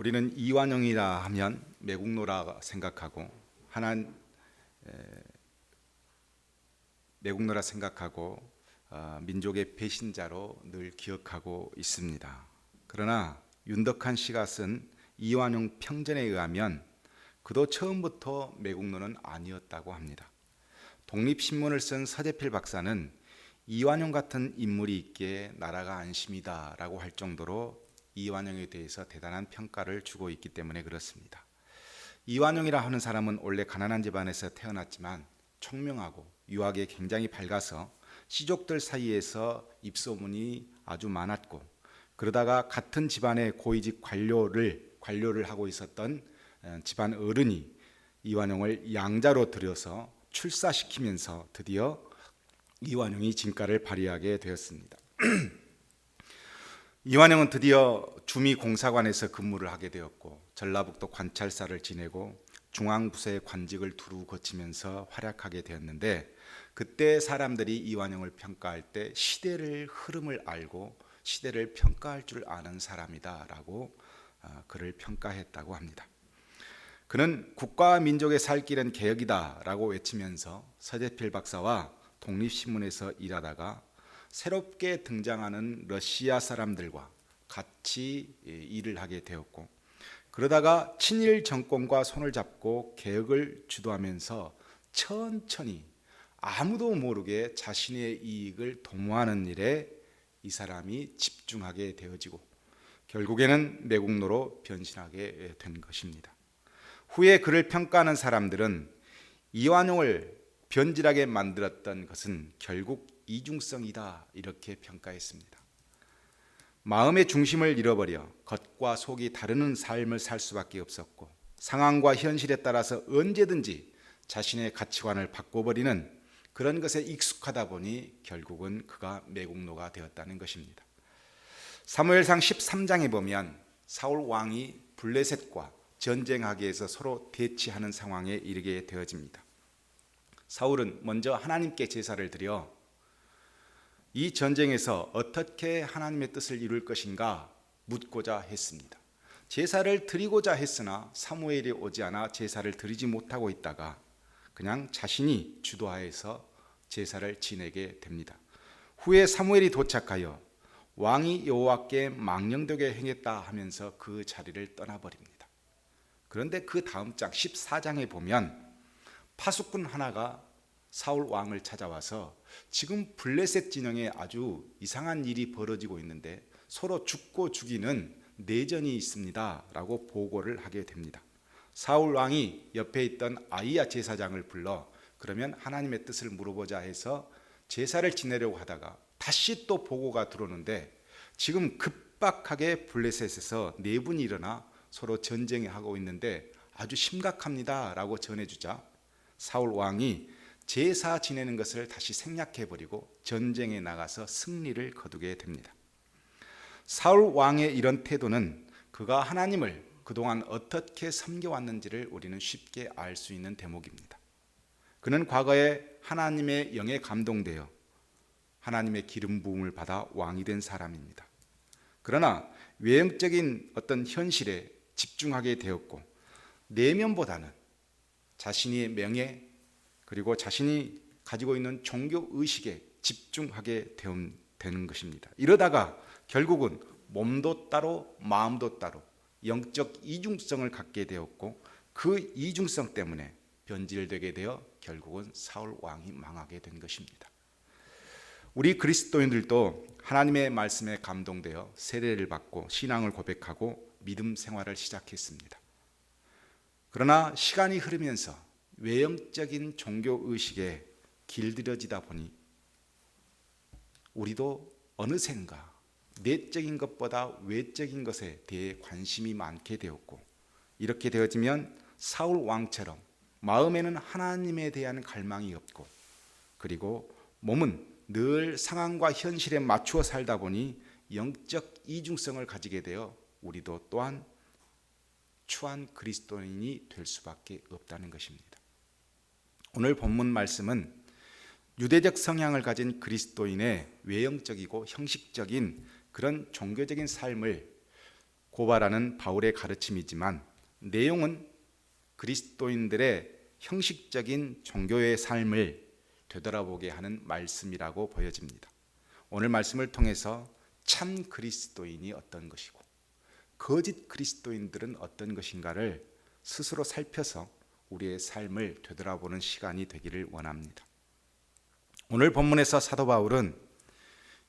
우리는 이완용이라 하면 매국노라 생각하고 매국노라 생각하고 민족의 배신자로 늘 기억하고 있습니다. 그러나 윤덕한 씨가 쓴 이완용 평전에 의하면 그도 처음부터 매국노는 아니었다고 합니다. 독립신문을 쓴 서재필 박사는 이완용 같은 인물이 있기에 나라가 안심이다 라고 할 정도로 이완용에 대해서 대단한 평가를 주고 있기 때문에 그렇습니다. 이완용이라 하는 사람은 원래 가난한 집안에서 태어났지만 총명하고 유학에 굉장히 밝아서 시족들 사이에서 입소문이 아주 많았고, 그러다가 같은 집안의 고위직 관료를 하고 있었던 집안 어른이 이완용을 양자로 들여서 출사시키면서 드디어 이완용이 진가를 발휘하게 되었습니다. 이완용은 드디어 주미공사관에서 근무를 하게 되었고, 전라북도 관찰사를 지내고 중앙부서의 관직을 두루 거치면서 활약하게 되었는데, 그때 사람들이 이완용을 평가할 때 시대를 흐름을 알고 시대를 평가할 줄 아는 사람이다 라고 그를 평가했다고 합니다. 그는 국가와 민족의 살 길은 개혁이다 라고 외치면서 서재필 박사와 독립신문에서 일하다가 새롭게 등장하는 러시아 사람들과 같이 일을 하게 되었고, 그러다가 친일 정권과 손을 잡고 개혁을 주도하면서 천천히 아무도 모르게 자신의 이익을 도모하는 일에 이 사람이 집중하게 되어지고 결국에는 매국노로 변신하게 된 것입니다. 후에 그를 평가하는 사람들은 이완용을 변질하게 만들었던 것은 결국 이중성이다 이렇게 평가했습니다. 마음의 중심을 잃어버려 겉과 속이 다르는 삶을 살 수밖에 없었고, 상황과 현실에 따라서 언제든지 자신의 가치관을 바꿔버리는 그런 것에 익숙하다 보니 결국은 그가 매국노가 되었다는 것입니다. 사무엘상 13장에 보면 사울 왕이 블레셋과 전쟁하기 위해서 서로 대치하는 상황에 이르게 되어집니다. 사울은 먼저 하나님께 제사를 드려 이 전쟁에서 어떻게 하나님의 뜻을 이룰 것인가 묻고자 했습니다. 제사를 드리고자 했으나 사무엘이 오지 않아 제사를 드리지 못하고 있다가 그냥 자신이 주도하여서 제사를 지내게 됩니다. 후에 사무엘이 도착하여 왕이 여호와께 망령되게 행했다 하면서 그 자리를 떠나버립니다. 그런데 그 다음 장 14장에 보면 파수꾼 하나가 사울 왕을 찾아와서 지금 블레셋 진영에 아주 이상한 일이 벌어지고 있는데 서로 죽고 죽이는 내전이 있습니다 라고 보고를 하게 됩니다. 사울 왕이 옆에 있던 아히야 제사장을 불러 그러면 하나님의 뜻을 물어보자 해서 제사를 지내려고 하다가 다시 또 보고가 들어오는데 지금 급박하게 블레셋에서 내분이 일어나 서로 전쟁하고 있는데 아주 심각합니다 라고 전해주자 사울 왕이 제사 지내는 것을 다시 생략해버리고 전쟁에 나가서 승리를 거두게 됩니다. 사울 왕의 이런 태도는 그가 하나님을 그동안 어떻게 섬겨왔는지를 우리는 쉽게 알 수 있는 대목입니다. 그는 과거에 하나님의 영에 감동되어 하나님의 기름 부음을 받아 왕이 된 사람입니다. 그러나 외형적인 어떤 현실에 집중하게 되었고 내면보다는 자신의 명예 그리고 자신이 가지고 있는 종교 의식에 집중하게 되는 것입니다. 이러다가 결국은 몸도 따로 마음도 따로 영적 이중성을 갖게 되었고 그 이중성 때문에 변질되게 되어 결국은 사울 왕이 망하게 된 것입니다. 우리 그리스도인들도 하나님의 말씀에 감동되어 세례를 받고 신앙을 고백하고 믿음 생활을 시작했습니다. 그러나 시간이 흐르면서 외형적인 종교 의식에 길들여지다 보니 우리도 어느샌가 내적인 것보다 외적인 것에 대해 관심이 많게 되었고, 이렇게 되어지면 사울 왕처럼 마음에는 하나님에 대한 갈망이 없고 그리고 몸은 늘 상황과 현실에 맞추어 살다 보니 영적 이중성을 가지게 되어 우리도 또한 추한 그리스도인이 될 수밖에 없다는 것입니다. 오늘 본문 말씀은 유대적 성향을 가진 그리스도인의 외형적이고 형식적인 그런 종교적인 삶을 고발하는 바울의 가르침이지만 내용은 그리스도인들의 형식적인 종교의 삶을 되돌아보게 하는 말씀이라고 보여집니다. 오늘 말씀을 통해서 참 그리스도인이 어떤 것이고 거짓 그리스도인들은 어떤 것인가를 스스로 살펴서 우리의 삶을 되돌아보는 시간이 되기를 원합니다. 오늘 본문에서 사도 바울은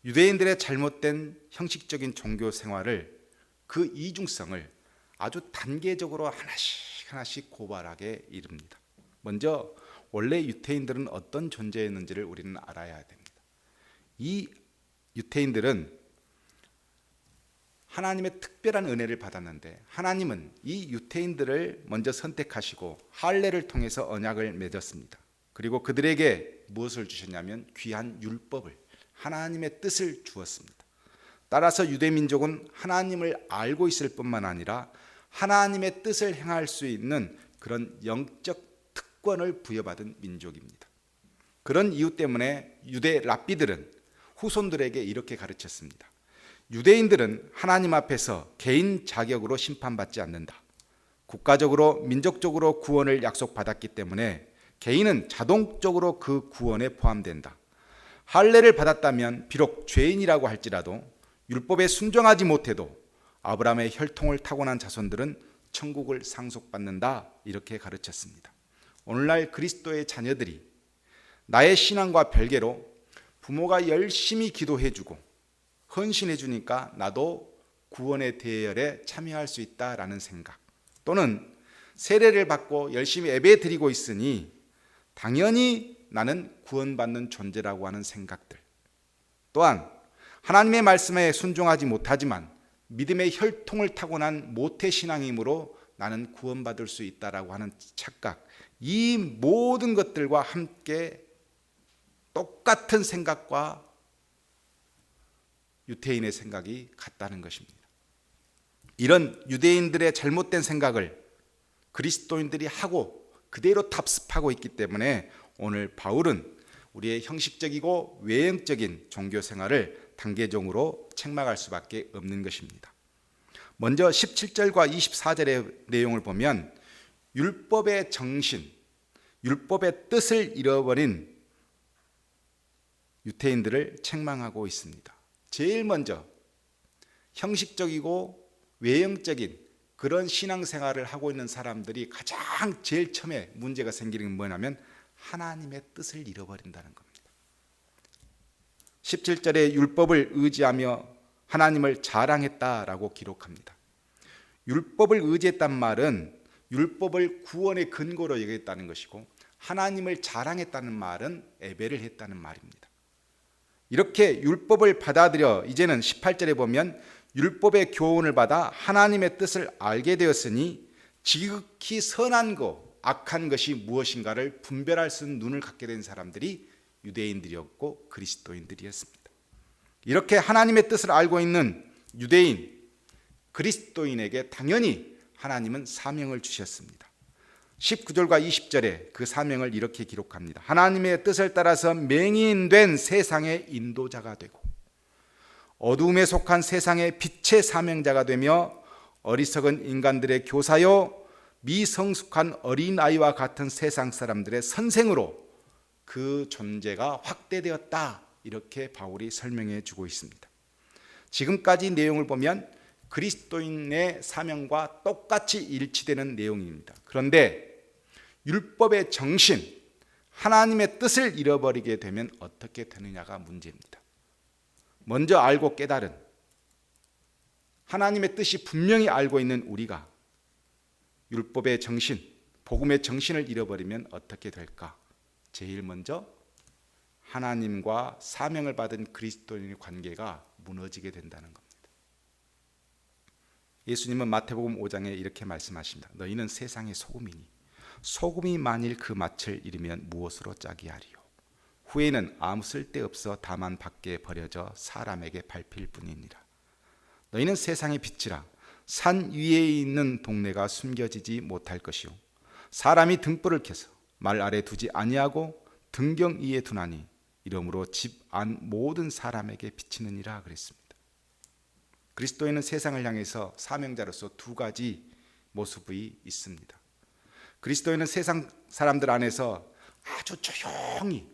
유대인들의 잘못된 형식적인 종교 생활을, 그 이중성을 아주 단계적으로 하나씩 고발하게 이릅니다. 먼저 원래 유대인들은 어떤 존재였는지를 우리는 알아야 됩니다. 이 유대인들은 하나님의 특별한 은혜를 받았는데 하나님은 이 유대인들을 먼저 선택하시고 할례를 통해서 언약을 맺었습니다. 그리고 그들에게 무엇을 주셨냐면 귀한 율법을, 하나님의 뜻을 주었습니다. 따라서 유대민족은 하나님을 알고 있을 뿐만 아니라 하나님의 뜻을 행할 수 있는 그런 영적 특권을 부여받은 민족입니다. 그런 이유 때문에 유대 랍비들은 후손들에게 이렇게 가르쳤습니다. 유대인들은 하나님 앞에서 개인 자격으로 심판받지 않는다. 국가적으로 민족적으로 구원을 약속받았기 때문에 개인은 자동적으로 그 구원에 포함된다. 할례를 받았다면 비록 죄인이라고 할지라도 율법에 순종하지 못해도 아브라함의 혈통을 타고난 자손들은 천국을 상속받는다, 이렇게 가르쳤습니다. 오늘날 그리스도의 자녀들이 나의 신앙과 별개로 부모가 열심히 기도해주고 헌신해주니까 나도 구원의 대열에 참여할 수 있다라는 생각, 또는 세례를 받고 열심히 예배드리고 있으니 당연히 나는 구원받는 존재라고 하는 생각들, 또한 하나님의 말씀에 순종하지 못하지만 믿음의 혈통을 타고난 모태신앙이므로 나는 구원받을 수 있다라고 하는 착각, 이 모든 것들과 함께 똑같은 생각과 유대인의 생각이 같다는 것입니다. 이런 유대인들의 잘못된 생각을 그리스도인들이 하고 그대로 답습하고 있기 때문에 오늘 바울은 우리의 형식적이고 외형적인 종교 생활을 단계적으로 책망할 수밖에 없는 것입니다. 먼저 17절과 24절의 내용을 보면 율법의 정신, 율법의 뜻을 잃어버린 유대인들을 책망하고 있습니다. 제일 먼저 형식적이고 외형적인 그런 신앙생활을 하고 있는 사람들이 가장 제일 처음에 문제가 생기는 건 뭐냐면 하나님의 뜻을 잃어버린다는 겁니다. 17절에 율법을 의지하며 하나님을 자랑했다라고 기록합니다. 율법을 의지했단 말은 율법을 구원의 근거로 여겼다는 것이고, 하나님을 자랑했다는 말은 예배를 했다는 말입니다. 이렇게 율법을 받아들여 이제는 18절에 보면 율법의 교훈을 받아 하나님의 뜻을 알게 되었으니 지극히 선한 것, 악한 것이 무엇인가를 분별할 수 있는 눈을 갖게 된 사람들이 유대인들이었고 그리스도인들이었습니다. 이렇게 하나님의 뜻을 알고 있는 유대인, 그리스도인에게 당연히 하나님은 사명을 주셨습니다. 19절과 20절에 그 사명을 이렇게 기록합니다. 하나님의 뜻을 따라서 맹인된 세상의 인도자가 되고 어두움에 속한 세상의 빛의 사명자가 되며 어리석은 인간들의 교사요 미성숙한 어린아이와 같은 세상 사람들의 선생으로 그 존재가 확대되었다, 이렇게 바울이 설명해 주고 있습니다. 지금까지 내용을 보면 그리스도인의 사명과 똑같이 일치되는 내용입니다. 그런데 율법의 정신, 하나님의 뜻을 잃어버리게 되면 어떻게 되느냐가 문제입니다. 먼저 알고 깨달은 하나님의 뜻이 분명히 알고 있는 우리가 율법의 정신, 복음의 정신을 잃어버리면 어떻게 될까? 제일 먼저 하나님과 사명을 받은 그리스도인의 관계가 무너지게 된다는 겁니다. 예수님은 마태복음 5장에 이렇게 말씀하십니다. 너희는 세상의 소금이니 소금이 만일 그 맛을 잃으면 무엇으로 짜게 하리요? 후에는 아무 쓸데없어 다만 밖에 버려져 사람에게 밟힐 뿐이니라. 너희는 세상의 빛이라. 산 위에 있는 동네가 숨겨지지 못할 것이요 사람이 등불을 켜서 말 아래 두지 아니하고 등경 위에 두나니 이러므로 집 안 모든 사람에게 비치느니라 그랬습니다. 그리스도인은 세상을 향해서 사명자로서 두 가지 모습이 있습니다. 그리스도인은 세상 사람들 안에서 아주 조용히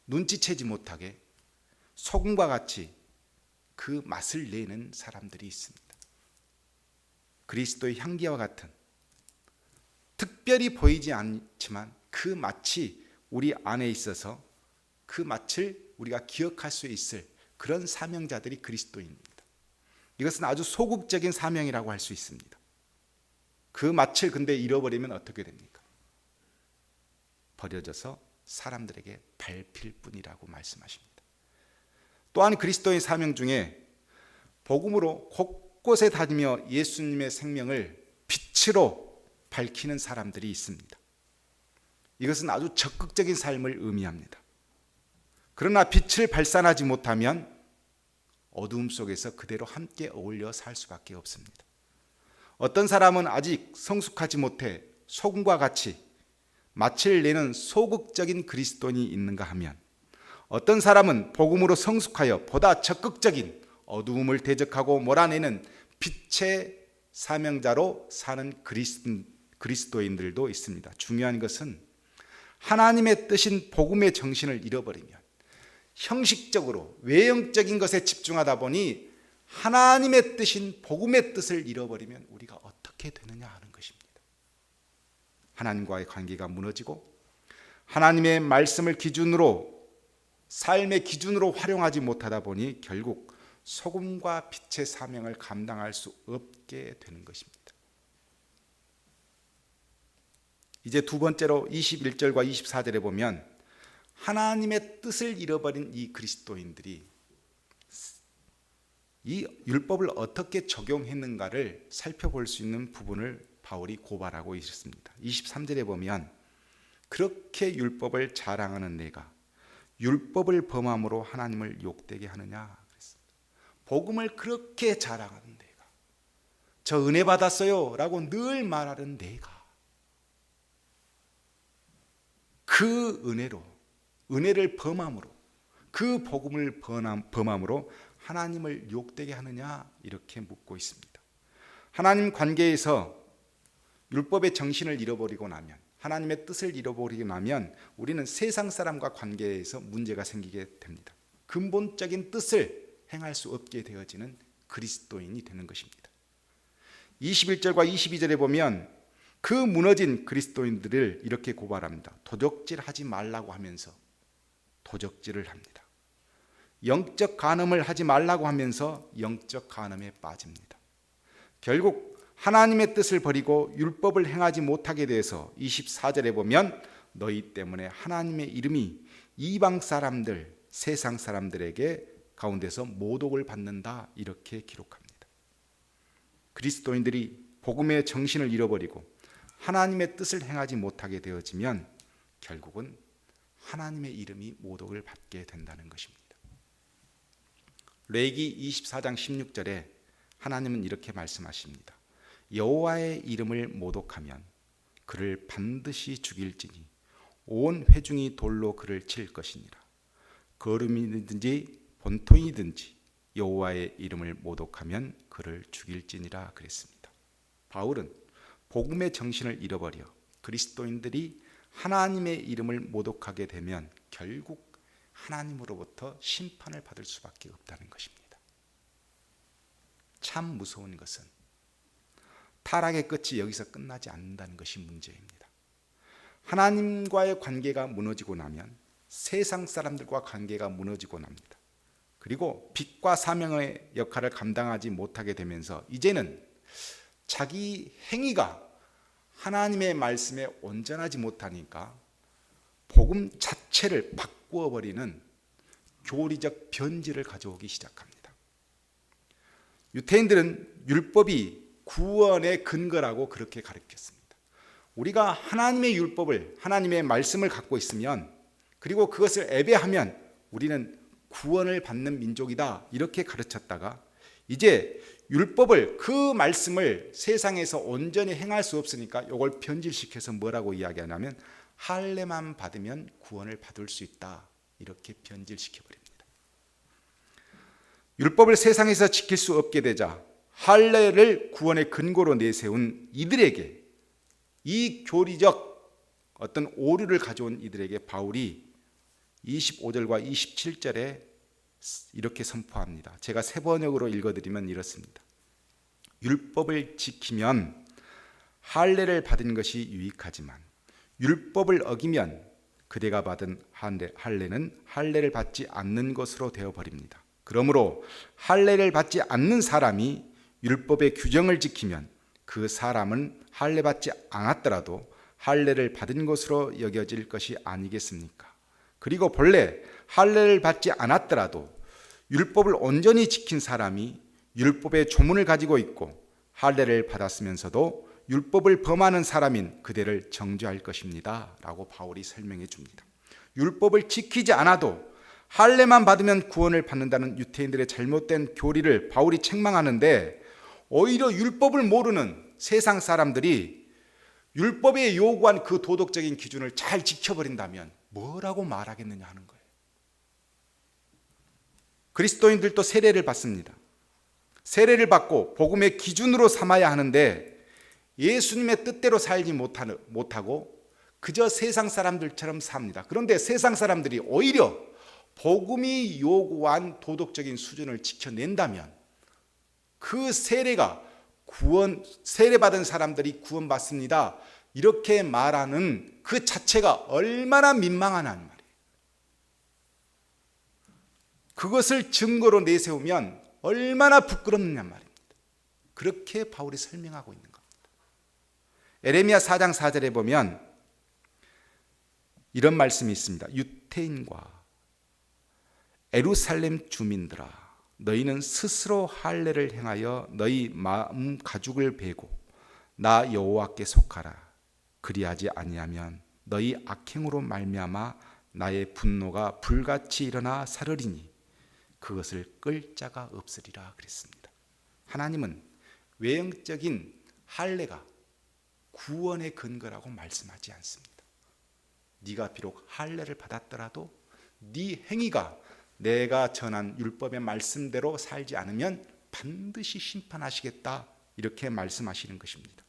눈치채지 못하게 소금과 같이 그 맛을 내는 사람들이 있습니다. 그리스도의 향기와 같은 특별히 보이지 않지만 그 맛이 우리 안에 있어서 그 맛을 우리가 기억할 수 있을 그런 사명자들이 그리스도인입니다. 이것은 아주 소극적인 사명이라고 할 수 있습니다. 그 맛을 근데 잃어버리면 어떻게 됩니까? 버려져서 사람들에게 밟힐 뿐이라고 말씀하십니다. 또한 그리스도의 사명 중에 복음으로 곳곳에 다니며 예수님의 생명을 빛으로 밝히는 사람들이 있습니다. 이것은 아주 적극적인 삶을 의미합니다. 그러나 빛을 발산하지 못하면 어두움 속에서 그대로 함께 어울려 살 수밖에 없습니다. 어떤 사람은 아직 성숙하지 못해 소금과 같이 맛을 내는 소극적인 그리스도인이 있는가 하면, 어떤 사람은 복음으로 성숙하여 보다 적극적인 어두움을 대적하고 몰아내는 빛의 사명자로 사는 그리스도인들도 있습니다. 중요한 것은 하나님의 뜻인 복음의 정신을 잃어버리면, 형식적으로 외형적인 것에 집중하다 보니 하나님의 뜻인 복음의 뜻을 잃어버리면 우리가 어떻게 되느냐 하는 것입니다. 하나님과의 관계가 무너지고 하나님의 말씀을 기준으로, 삶의 기준으로 활용하지 못하다 보니 결국 소금과 빛의 사명을 감당할 수 없게 되는 것입니다. 이제 두 번째로 21절과 24절에 보면 하나님의 뜻을 잃어버린 이 그리스도인들이 이 율법을 어떻게 적용했는가를 살펴볼 수 있는 부분을 바울이 고발하고 있습니다. 23절에 보면 그렇게 율법을 자랑하는 내가 율법을 범함으로 하나님을 욕되게 하느냐 그랬습니다. 복음을 그렇게 자랑하는 내가, 저 은혜 받았어요 라고 늘 말하는 내가 그 은혜를 범함으로, 그 복음을 범함으로 하나님을 욕되게 하느냐 이렇게 묻고 있습니다. 하나님 관계에서 율법의 정신을 잃어버리고 나면, 하나님의 뜻을 잃어버리고 나면 우리는 세상 사람과 관계에서 문제가 생기게 됩니다. 근본적인 뜻을 행할 수 없게 되어지는 그리스도인이 되는 것입니다. 21절과 22절에 보면 그 무너진 그리스도인들을 이렇게 고발합니다. 도적질하지 말라고 하면서 도적질을 합니다. 영적 간음을 하지 말라고 하면서 영적 간음에 빠집니다. 결국 하나님의 뜻을 버리고 율법을 행하지 못하게 돼서 24절에 보면 너희 때문에 하나님의 이름이 이방 사람들, 세상 사람들에게 가운데서 모독을 받는다 이렇게 기록합니다. 그리스도인들이 복음의 정신을 잃어버리고 하나님의 뜻을 행하지 못하게 되어지면 결국은 하나님의 이름이 모독을 받게 된다는 것입니다. 레위기 24장 16절에 하나님은 이렇게 말씀하십니다. 여호와의 이름을 모독하면 그를 반드시 죽일지니 온 회중이 돌로 그를 칠 것이니라. 거름이든지 본토이든지 여호와의 이름을 모독하면 그를 죽일지니라 그랬습니다. 바울은 복음의 정신을 잃어버려 그리스도인들이 하나님의 이름을 모독하게 되면 결국 하나님으로부터 심판을 받을 수밖에 없다는 것입니다. 참 무서운 것은 타락의 끝이 여기서 끝나지 않는다는 것이 문제입니다. 하나님과의 관계가 무너지고 나면 세상 사람들과 관계가 무너지고 납니다. 그리고 빛과 사명의 역할을 감당하지 못하게 되면서 이제는 자기 행위가 하나님의 말씀에 온전하지 못하니까 복음 자체를 바꾸어 버리는 교리적 변질을 가져오기 시작합니다. 유대인들은 율법이 구원의 근거라고 그렇게 가르쳤습니다. 우리가 하나님의 율법을, 하나님의 말씀을 갖고 있으면, 그리고 그것을 예배하면 우리는 구원을 받는 민족이다 이렇게 가르쳤다가 이제 율법을, 그 말씀을 세상에서 온전히 행할 수 없으니까 이걸 변질시켜서 뭐라고 이야기하냐면 할례만 받으면 구원을 받을 수 있다 이렇게 변질시켜 버립니다. 율법을 세상에서 지킬 수 없게 되자 할례를 구원의 근거로 내세운 이들에게, 이 교리적 어떤 오류를 가져온 이들에게 바울이 25절과 27절에 이렇게 선포합니다. 제가 세 번역으로 읽어드리면 이렇습니다. 율법을 지키면 할례를 받은 것이 유익하지만 율법을 어기면 그대가 받은 할례는 할례를 받지 않는 것으로 되어버립니다. 그러므로 할례를 받지 않는 사람이 율법의 규정을 지키면 그 사람은 할례 받지 않았더라도 할례를 받은 것으로 여겨질 것이 아니겠습니까? 그리고 본래 할례를 받지 않았더라도 율법을 온전히 지킨 사람이 율법의 조문을 가지고 있고 할례를 받았으면서도 율법을 범하는 사람인 그대를 정죄할 것입니다 라고 바울이 설명해 줍니다. 율법을 지키지 않아도 할례만 받으면 구원을 받는다는 유대인들의 잘못된 교리를 바울이 책망하는데, 오히려 율법을 모르는 세상 사람들이 율법에 요구한 그 도덕적인 기준을 잘 지켜버린다면 뭐라고 말하겠느냐 하는 거예요. 그리스도인들도 세례를 받습니다. 세례를 받고 복음의 기준으로 삼아야 하는데 예수님의 뜻대로 살지 못하고 그저 세상 사람들처럼 삽니다. 그런데 세상 사람들이 오히려 복음이 요구한 도덕적인 수준을 지켜낸다면 그 세례가 세례받은 사람들이 구원받습니다 이렇게 말하는 그 자체가 얼마나 민망하냐는 말이에요. 그것을 증거로 내세우면 얼마나 부끄럽느냐 말입니다. 그렇게 바울이 설명하고 있는 겁니다. 에레미야 4장 4절에 보면 이런 말씀이 있습니다. 유태인과 예루살렘 주민들아, 너희는 스스로 할례를 행하여 너희 마음 가죽을 베고 나 여호와께 속하라. 그리하지 아니하면 너희 악행으로 말미암아 나의 분노가 불같이 일어나 사르리니 그것을 끌 자가 없으리라 그랬습니다. 하나님은 외형적인 할례가 구원의 근거라고 말씀하지 않습니다. 네가 비록 할례를 받았더라도 네 행위가 내가 전한 율법의 말씀대로 살지 않으면 반드시 심판하시겠다 이렇게 말씀하시는 것입니다.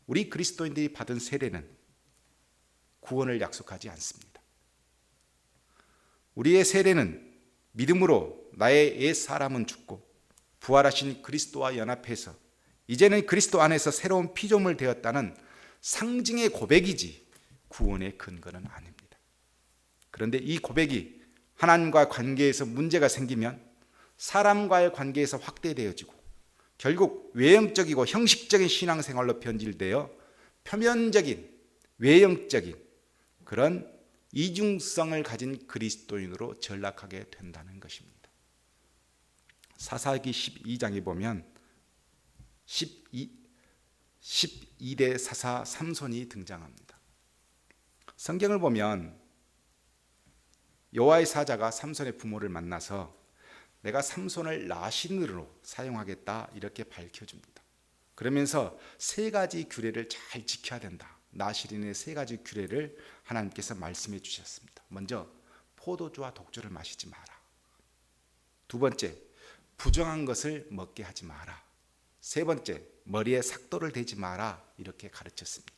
우리 그리스도인들이 받은 세례는 구원을 약속하지 않습니다. 우리의 세례는 믿음으로 나의 옛 사람은 죽고 부활하신 그리스도와 연합해서 이제는 그리스도 안에서 새로운 피조물 되었다는 상징의 고백이지 구원의 근거는 아닙니다. 그런데 이 고백이 하나님과 관계에서 문제가 생기면 사람과의 관계에서 확대되어지고 결국 외형적이고 형식적인 신앙생활로 변질되어 표면적인 외형적인 그런 이중성을 가진 그리스도인으로 전락하게 된다는 것입니다. 사사기 12장에 보면 12대 사사 삼손이 등장합니다. 성경을 보면 여호와의 사자가 삼손의 부모를 만나서 내가 삼손을 나신으로 사용하겠다 이렇게 밝혀줍니다. 그러면서 세 가지 규례를 잘 지켜야 된다. 나실인의 세 가지 규례를 하나님께서 말씀해 주셨습니다. 먼저 포도주와 독주를 마시지 마라. 두 번째, 부정한 것을 먹게 하지 마라. 세 번째, 머리에 삭도를 대지 마라 이렇게 가르쳤습니다.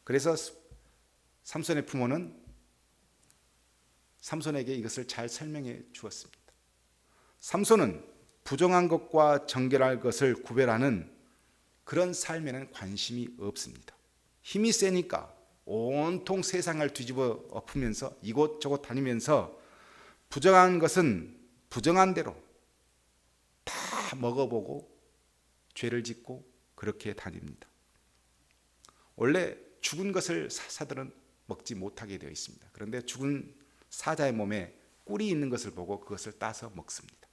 그래서 삼손의 부모는 삼손에게 이것을 잘 설명해 주었습니다. 삼손은 부정한 것과 정결할 것을 구별하는 그런 삶에는 관심이 없습니다. 힘이 세니까 온통 세상을 뒤집어 엎으면서 이곳저곳 다니면서 부정한 것은 부정한 대로 다 먹어보고 죄를 짓고 그렇게 다닙니다. 원래 죽은 것을 사자들은 먹지 못하게 되어 있습니다. 그런데 죽은 사자의 몸에 꿀이 있는 것을 보고 그것을 따서 먹습니다.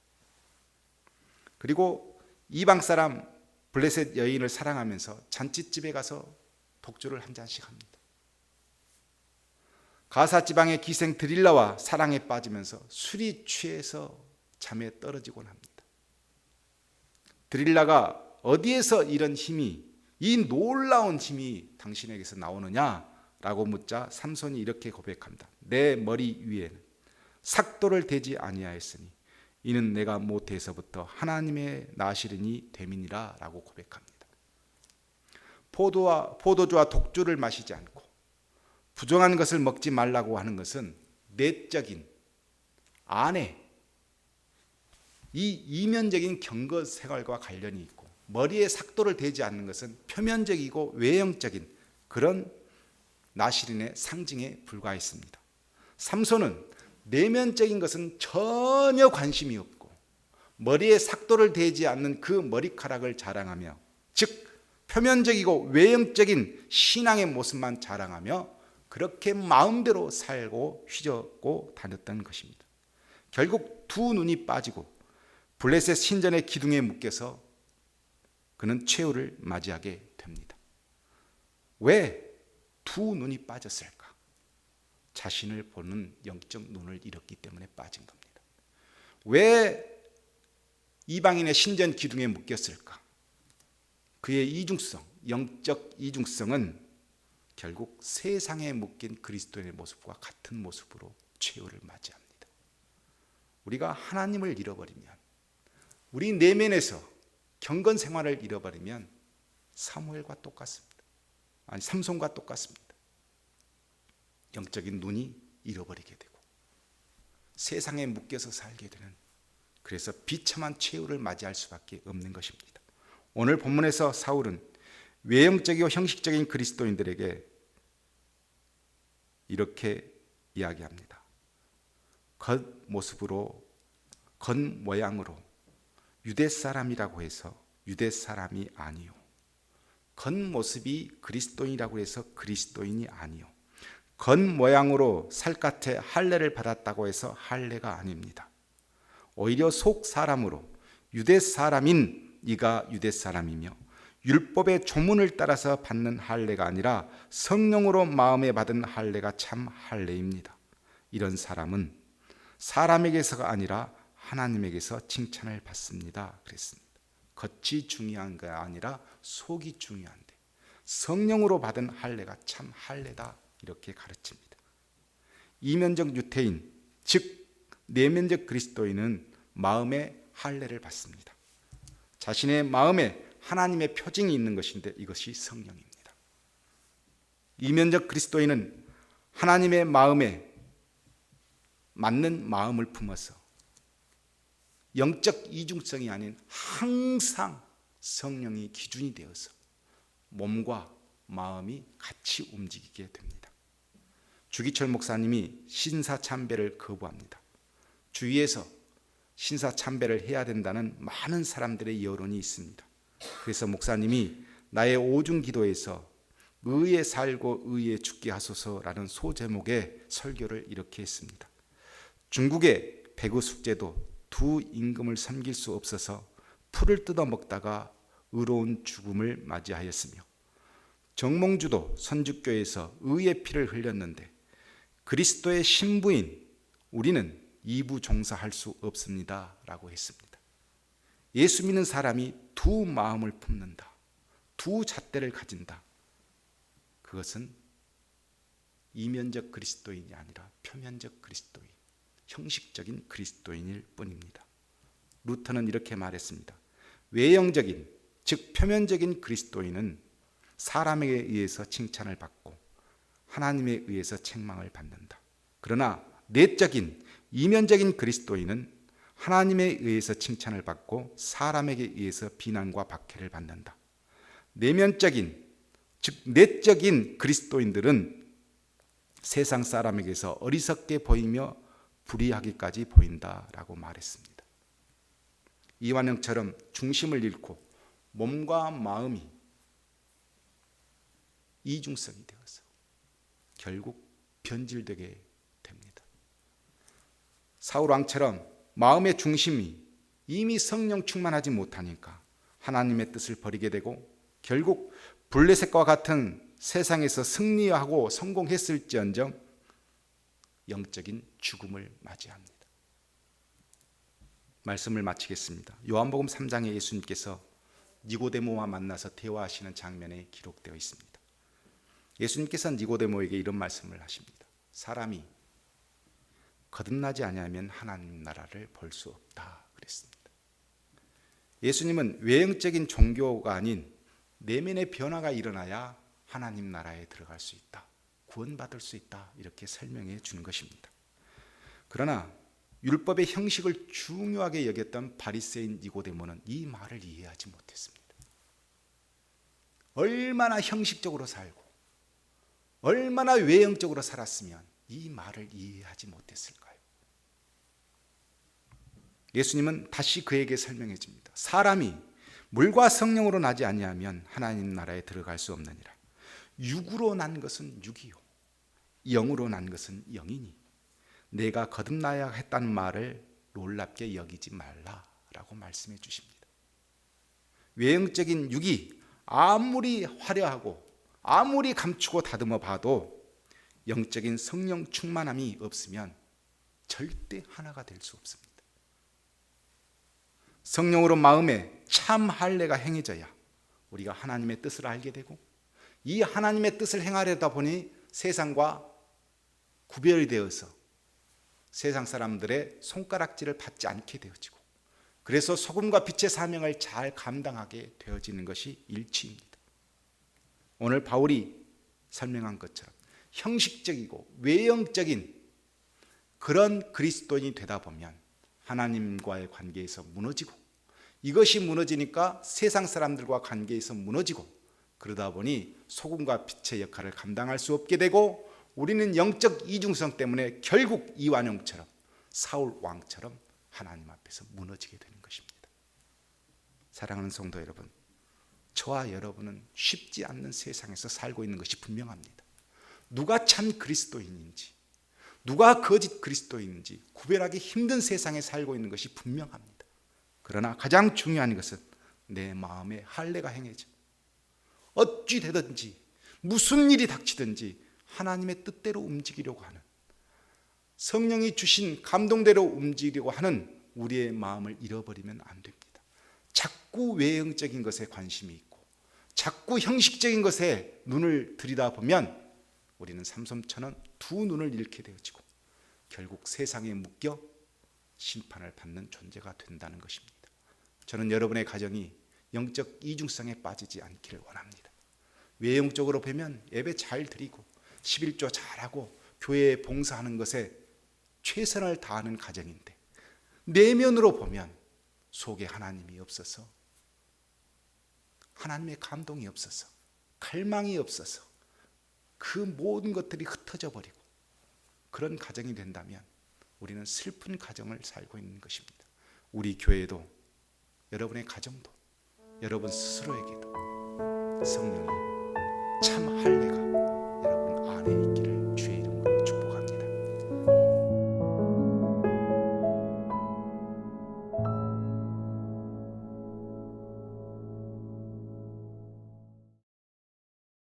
그리고 이방 사람 블레셋 여인을 사랑하면서 잔치집에 가서 독주를 한 잔씩 합니다. 가사 지방의 기생 드릴라와 사랑에 빠지면서 술이 취해서 잠에 떨어지곤 합니다. 드릴라가 어디에서 이런 힘이, 이 놀라운 힘이 당신에게서 나오느냐라고 묻자 삼손이 이렇게 고백합니다. 내 머리 위에는 삭도를 대지 아니하였으니 이는 내가 모태에서부터 하나님의 나시린이 됨이니라 라고 고백합니다. 포도주와 독주를 마시지 않고 부정한 것을 먹지 말라고 하는 것은 내적인 안에 이 이면적인 경건 생활과 관련이 있고, 머리에 삭도를 대지 않는 것은 표면적이고 외형적인 그런 나시린의 상징에 불과했습니다. 삼손은 내면적인 것은 전혀 관심이 없고 머리에 삭도를 대지 않는 그 머리카락을 자랑하며, 즉 표면적이고 외형적인 신앙의 모습만 자랑하며 그렇게 마음대로 살고 휘젓고 다녔던 것입니다. 결국 두 눈이 빠지고 블레셋 신전의 기둥에 묶여서 그는 최후를 맞이하게 됩니다. 왜 두 눈이 빠졌을까? 자신을 보는 영적 눈을 잃었기 때문에 빠진 겁니다. 왜 이방인의 신전 기둥에 묶였을까? 그의 이중성, 영적 이중성은 결국 세상에 묶인 그리스도인의 모습과 같은 모습으로 최후를 맞이합니다. 우리가 하나님을 잃어버리면, 우리 내면에서 경건 생활을 잃어버리면 사무엘과 똑같습니다. 아니, 삼손과 똑같습니다. 영적인 눈이 잃어버리게 되고 세상에 묶여서 살게 되는, 그래서 비참한 최후를 맞이할 수밖에 없는 것입니다. 오늘 본문에서 사울은 외형적이고 형식적인 그리스도인들에게 이렇게 이야기합니다. 겉모습으로, 겉모양으로 유대 사람이라고 해서 유대 사람이 아니요, 겉모습이 그리스도인이라고 해서 그리스도인이 아니요, 겉모양으로 살갗에 할례를 받았다고 해서 할례가 아닙니다. 오히려 속 사람으로 유대 사람인 이가 유대 사람이며 율법의 조문을 따라서 받는 할례가 아니라 성령으로 마음에 받은 할례가 참 할례입니다. 이런 사람은 사람에게서가 아니라 하나님에게서 칭찬을 받습니다. 그랬습니다. 겉이 중요한 게 아니라 속이 중요한데 성령으로 받은 할례가 참 할례다, 이렇게 가르칩니다. 이면적 유태인, 즉 내면적 그리스도인은 마음의 할례를 받습니다. 자신의 마음에 하나님의 표징이 있는 것인데 이것이 성령입니다. 이면적 그리스도인은 하나님의 마음에 맞는 마음을 품어서 영적 이중성이 아닌 항상 성령이 기준이 되어서 몸과 마음이 같이 움직이게 됩니다. 주기철 목사님이 신사참배를 거부합니다. 주위에서 신사참배를 해야 된다는 많은 사람들의 여론이 있습니다. 그래서 목사님이 나의 오중기도에서 의에 살고 의에 죽게 하소서라는 소제목의 설교를 이렇게 했습니다. 중국의 배구 숙제도 두 임금을 섬길 수 없어서 풀을 뜯어 먹다가 의로운 죽음을 맞이하였으며, 정몽주도 선주교에서 의의 피를 흘렸는데 그리스도의 신부인 우리는 이부 종사할 수 없습니다 라고 했습니다. 예수 믿는 사람이 두 마음을 품는다, 두 잣대를 가진다. 그것은 이면적 그리스도인이 아니라 표면적 그리스도인, 형식적인 그리스도인일 뿐입니다. 루터는 이렇게 말했습니다. 외형적인, 즉 표면적인 그리스도인은 사람에게 의해서 칭찬을 받고 하나님에 의해서 책망을 받는다. 그러나 내적인, 이면적인 그리스도인은 하나님에 의해서 칭찬을 받고 사람에게 의해서 비난과 박해를 받는다. 내면적인, 즉 내적인 그리스도인들은 세상 사람에게서 어리석게 보이며 불의하기까지 보인다라고 말했습니다. 이완영처럼 중심을 잃고 몸과 마음이 이중성이 되어서 결국 변질되게 됩니다. 사울 왕처럼 마음의 중심이 이미 성령 충만하지 못하니까 하나님의 뜻을 버리게 되고 결국 블레셋과 같은 세상에서 승리하고 성공했을지언정 영적인 죽음을 맞이합니다. 말씀을 마치겠습니다. 요한복음 3장에 예수님께서 니고데모와 만나서 대화하시는 장면에 기록되어 있습니다. 예수님께서 니고데모에게 이런 말씀을 하십니다. 사람이 거듭나지 아니하면 하나님 나라를 볼 수 없다 그랬습니다. 예수님은 외형적인 종교가 아닌 내면의 변화가 일어나야 하나님 나라에 들어갈 수 있다, 구원받을 수 있다, 이렇게 설명해 준 것입니다. 그러나 율법의 형식을 중요하게 여겼던 바리새인 니고데모는 이 말을 이해하지 못했습니다. 얼마나 형식적으로 살고 얼마나 외형적으로 살았으면 이 말을 이해하지 못했을까요? 예수님은 다시 그에게 설명해 줍니다. 사람이 물과 성령으로 나지 아니하면 하나님 나라에 들어갈 수 없느니라. 육으로 난 것은 육이요 영으로 난 것은 영이니 내가 거듭나야 했다는 말을 놀랍게 여기지 말라라고 말씀해 주십니다. 외형적인 육이 아무리 화려하고 아무리 감추고 다듬어 봐도 영적인 성령 충만함이 없으면 절대 하나가 될 수 없습니다. 성령으로 마음에 참 할례가 행해져야 우리가 하나님의 뜻을 알게 되고, 이 하나님의 뜻을 행하려다 보니 세상과 구별이 되어서 세상 사람들의 손가락질을 받지 않게 되어지고, 그래서 소금과 빛의 사명을 잘 감당하게 되어지는 것이 일치입니다. 오늘 바울이 설명한 것처럼 형식적이고 외형적인 그런 그리스도인이 되다 보면 하나님과의 관계에서 무너지고, 이것이 무너지니까 세상 사람들과 관계에서 무너지고, 그러다 보니 소금과 빛의 역할을 감당할 수 없게 되고, 우리는 영적 이중성 때문에 결국 이완용처럼 사울 왕처럼 하나님 앞에서 무너지게 되는 것입니다. 사랑하는 성도 여러분, 저와 여러분은 쉽지 않는 세상에서 살고 있는 것이 분명합니다. 누가 참 그리스도인인지 누가 거짓 그리스도인인지 구별하기 힘든 세상에 살고 있는 것이 분명합니다. 그러나 가장 중요한 것은 내 마음에 할례가 행해져 어찌 되든지 무슨 일이 닥치든지 하나님의 뜻대로 움직이려고 하는, 성령이 주신 감동대로 움직이려고 하는 우리의 마음을 잃어버리면 안 됩니다. 자꾸 외형적인 것에 관심이 있고 자꾸 형식적인 것에 눈을 들이다보면 우리는 삼손처럼 두 눈을 잃게 되어지고 결국 세상에 묶여 심판을 받는 존재가 된다는 것입니다. 저는 여러분의 가정이 영적 이중성에 빠지지 않기를 원합니다. 외형적으로 보면 예배 잘 드리고 11조 잘하고 교회에 봉사하는 것에 최선을 다하는 가정인데, 내면으로 보면 속에 하나님이 없어서, 하나님의 감동이 없어서, 갈망이 없어서 그 모든 것들이 흩어져 버리고 그런 가정이 된다면 우리는 슬픈 가정을 살고 있는 것입니다. 우리 교회도, 여러분의 가정도, 여러분 스스로에게도 성령이 참 할례가